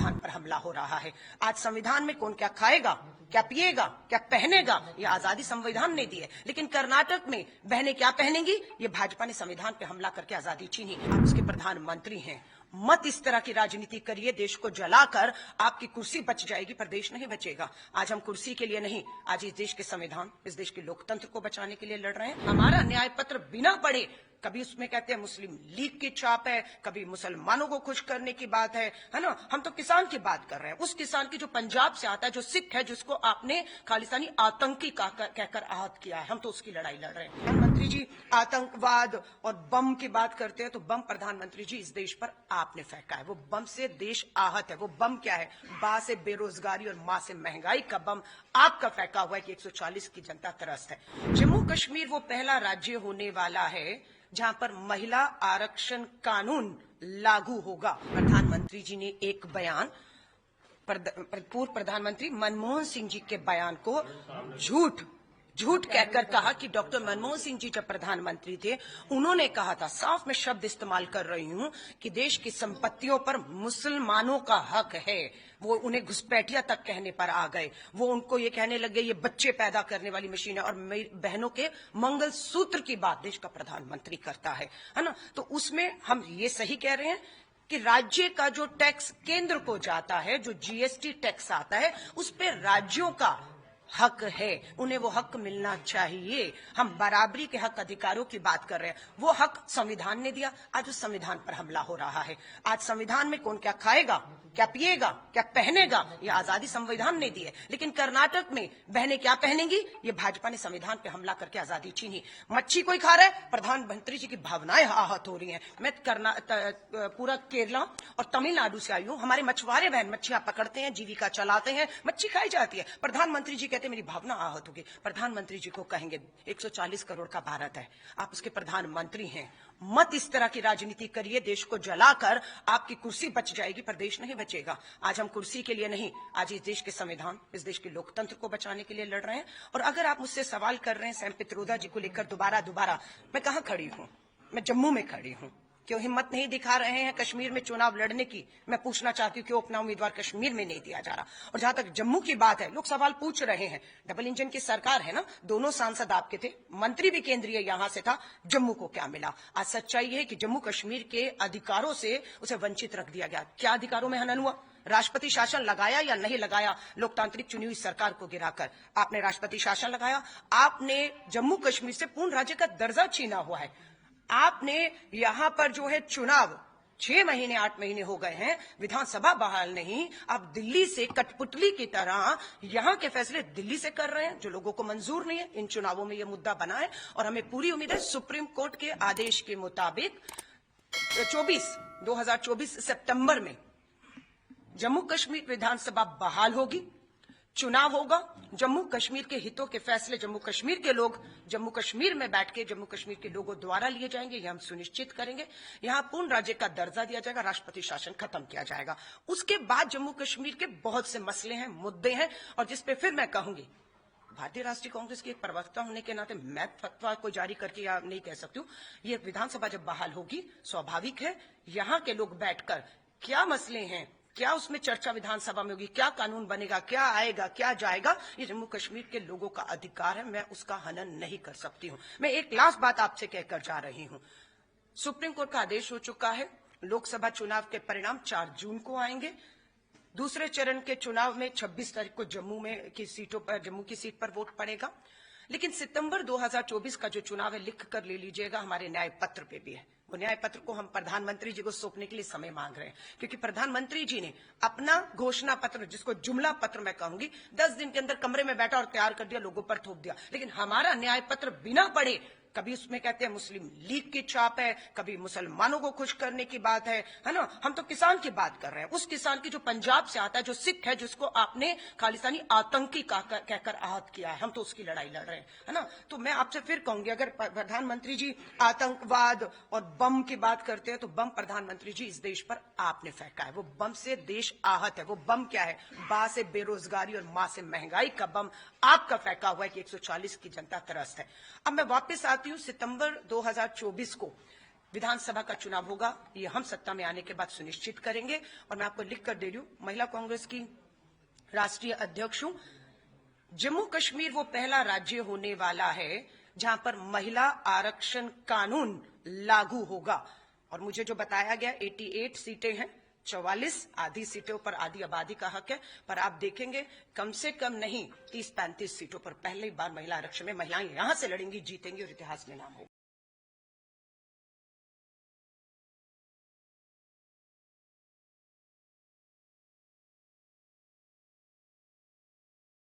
संविधान पर हमला हो रहा है। आज संविधान में कौन क्या खाएगा, क्या पिएगा, क्या पहनेगा, ये आजादी संविधान ने दी है। लेकिन कर्नाटक में बहनें क्या पहनेंगी, ये भाजपा ने संविधान पे हमला करके आजादी छीनी। आप उसके प्रधानमंत्री हैं। मत इस तरह की राजनीति करिए, देश को जलाकर आपकी कुर्सी बच जाएगी पर देश नहीं बचेगा। आज हम कुर्सी के लिए नहीं, आज इस देश के संविधान, इस देश के लोकतंत्र को बचाने के लिए लड़ रहे हैं। हमारा न्याय पत्र बिना पढ़े, कभी उसमें कहते हैं मुस्लिम लीग की छाप है, कभी मुसलमानों को खुश करने की बात है ना। हम तो किसान की बात कर रहे हैं, उस किसान की जो पंजाब से आता है, जो सिख है, जिसको आपने खालिस्तानी आतंकी कहकर आहत किया है, हम तो उसकी लड़ाई लड़ रहे हैं। प्रधानमंत्री जी आतंकवाद और बम की बात करते हैं, तो बम प्रधानमंत्री जी इस देश पर आपने फेंका है। वो बम से देश आहत है। वो बम क्या है, बा से बेरोजगारी और मां से महंगाई का बम आपका फेंका हुआ है कि 140 की जनता त्रस्त है। जम्मू कश्मीर वो पहला राज्य होने वाला है जहां पर महिला आरक्षण कानून लागू होगा। प्रधानमंत्री जी ने एक बयान, पूर्व प्रधानमंत्री मनमोहन सिंह जी के बयान को झूठ कहकर कहा कि डॉक्टर मनमोहन सिंह जी जब प्रधानमंत्री थे, उन्होंने कहा था, साफ में शब्द इस्तेमाल कर रही हूं, कि देश की संपत्तियों पर मुसलमानों का हक है। वो उन्हें घुसपैठिया तक कहने पर आ गए। वो उनको ये कहने लगे ये बच्चे पैदा करने वाली मशीन है, और मेरी बहनों के मंगलसूत्र की बात देश का प्रधानमंत्री करता है ना। तो उसमें हम ये सही कह रहे हैं कि राज्य का जो टैक्स केंद्र को जाता है, जो जीएसटी टैक्स आता है, उस पर राज्यों का हक है, उन्हें वो हक मिलना चाहिए। हम बराबरी के हक अधिकारों की बात कर रहे हैं, वो हक संविधान ने दिया। आज उस संविधान पर हमला हो रहा है। आज संविधान में कौन क्या खाएगा, क्या पिएगा, क्या पहनेगा, ये आजादी संविधान ने दी है। लेकिन कर्नाटक में बहनें क्या पहनेंगी, ये भाजपा ने संविधान पे हमला करके आजादी छीनी। मच्छी कोई खा रहा है, प्रधानमंत्री जी की भावनाएं आहत हो रही हैं। मैं पूरा केरला और तमिलनाडु से आई हूं। हमारे मछुआरे बहन मच्छियां पकड़ते हैं, जीविका चलाते हैं, मच्छी खाई जाती है। प्रधानमंत्री जी कहते मेरी भावना आहत होगी। प्रधानमंत्री जी को कहेंगे 140 करोड़ का भारत है, आप उसके प्रधानमंत्री हैं। मत इस तरह की राजनीति करिए, देश को जलाकर आपकी कुर्सी बच जाएगी पर देश नहीं बचेगा। आज हम कुर्सी के लिए नहीं, आज इस देश के संविधान, इस देश के लोकतंत्र को बचाने के लिए लड़ रहे हैं। और अगर आप मुझसे सवाल कर रहे हैं सैम पित्रोदा जी को लेकर दोबारा, मैं कहां खड़ी हूं? मैं जम्मू में खड़ी हूं। क्यों हिम्मत नहीं दिखा रहे हैं कश्मीर में चुनाव लड़ने की? मैं पूछना चाहती हूँ क्यों अपना उम्मीदवार कश्मीर में नहीं दिया जा रहा? और जहां तक जम्मू की बात है, लोग सवाल पूछ रहे हैं, डबल इंजन की सरकार है ना, दोनों सांसद आपके थे, मंत्री भी केंद्रीय यहां से था, जम्मू को क्या मिला? आज सच्चाई है कि जम्मू कश्मीर के अधिकारों से उसे वंचित रख दिया गया। क्या अधिकारों में हनन हुआ? राष्ट्रपति शासन लगाया या नहीं लगाया? लोकतांत्रिक चुनी हुई सरकार को गिराकर आपने राष्ट्रपति शासन लगाया। आपने जम्मू कश्मीर से पूर्ण राज्य का दर्जा छीना हुआ है। आपने यहां पर जो है चुनाव 6 महीने 8 महीने हो गए हैं, विधानसभा बहाल नहीं, आप दिल्ली से कठपुतली की तरह यहां के फैसले दिल्ली से कर रहे हैं जो लोगों को मंजूर नहीं है। इन चुनावों में यह मुद्दा बना है और हमें पूरी उम्मीद है सुप्रीम कोर्ट के आदेश के मुताबिक 2024 सितंबर में जम्मू कश्मीर विधानसभा बहाल होगी, चुनाव होगा। जम्मू कश्मीर के हितों के फैसले जम्मू कश्मीर के लोग जम्मू कश्मीर में बैठ के जम्मू कश्मीर के लोगों द्वारा लिए जाएंगे, यह हम सुनिश्चित करेंगे। यहां पूर्ण राज्य का दर्जा दिया जाएगा, राष्ट्रपति शासन खत्म किया जाएगा। उसके बाद जम्मू कश्मीर के बहुत से मसले हैं, मुद्दे हैं, और जिसपे फिर मैं कहूंगी, भारतीय राष्ट्रीय कांग्रेस की एक प्रवक्ता होने के नाते मैं फतवा को जारी करके या नहीं कह सकती हूँ। ये विधानसभा जब बहाल होगी, स्वाभाविक है यहां के लोग बैठकर क्या मसले हैं, क्या उसमें चर्चा विधानसभा में होगी, क्या कानून बनेगा, क्या आएगा, क्या जाएगा, ये जम्मू कश्मीर के लोगों का अधिकार है। मैं उसका हनन नहीं कर सकती हूं। मैं एक लास्ट बात आपसे कहकर जा रही हूं। सुप्रीम कोर्ट का आदेश हो चुका है, लोकसभा चुनाव के परिणाम 4 जून को आएंगे। दूसरे चरण के चुनाव में 26 तारीख को जम्मू की सीट पर वोट पड़ेगा। लेकिन सितंबर 2024 का जो चुनाव है, लिख कर ले लीजिएगा, हमारे न्याय पत्र पे भी है। वो न्याय पत्र को हम प्रधानमंत्री जी को सौंपने के लिए समय मांग रहे हैं, क्योंकि प्रधानमंत्री जी ने अपना घोषणा पत्र, जिसको जुमला पत्र मैं कहूंगी, 10 दिन के अंदर कमरे में बैठा और तैयार कर दिया, लोगों पर थोप दिया। लेकिन हमारा न्याय पत्र बिना पढ़े, कभी उसमें कहते हैं मुस्लिम लीग की छाप है, कभी मुसलमानों को खुश करने की बात है ना। हम तो किसान की बात कर रहे हैं, उस किसान की जो पंजाब से आता है, जो सिख है, जिसको आपने खालिस्तानी आतंकी कहकर आहत किया है, हम तो उसकी लड़ाई लड़ रहे हैं, है ना। तो मैं आपसे फिर कहूंगी, अगर प्रधानमंत्री जी आतंकवाद और बम की बात करते हैं, तो बम प्रधानमंत्री जी इस देश पर आपने फेंका है। वो बम से देश आहत है। वो बम क्या है, बा से बेरोजगारी और मां से महंगाई का बम आपका फेंका हुआ है कि 140 की जनता त्रस्त है। अब मैं वापस आती हूं सितंबर 2024 को विधानसभा का चुनाव होगा, ये हम सत्ता में आने के बाद सुनिश्चित करेंगे। और मैं आपको लिख कर दे रही हूं, महिला कांग्रेस की राष्ट्रीय अध्यक्ष हूं। जम्मू कश्मीर वो पहला राज्य होने वाला है जहां पर महिला आरक्षण कानून लागू होगा। और मुझे जो बताया गया 88 सीटें हैं, 44 आधी सीटों पर आधी आबादी का हक है, पर आप देखेंगे कम से कम नहीं 30-35 सीटों पर पहली बार महिला आरक्षण में महिलाएं यहां से लड़ेंगी, जीतेंगी और इतिहास में नाम होगा।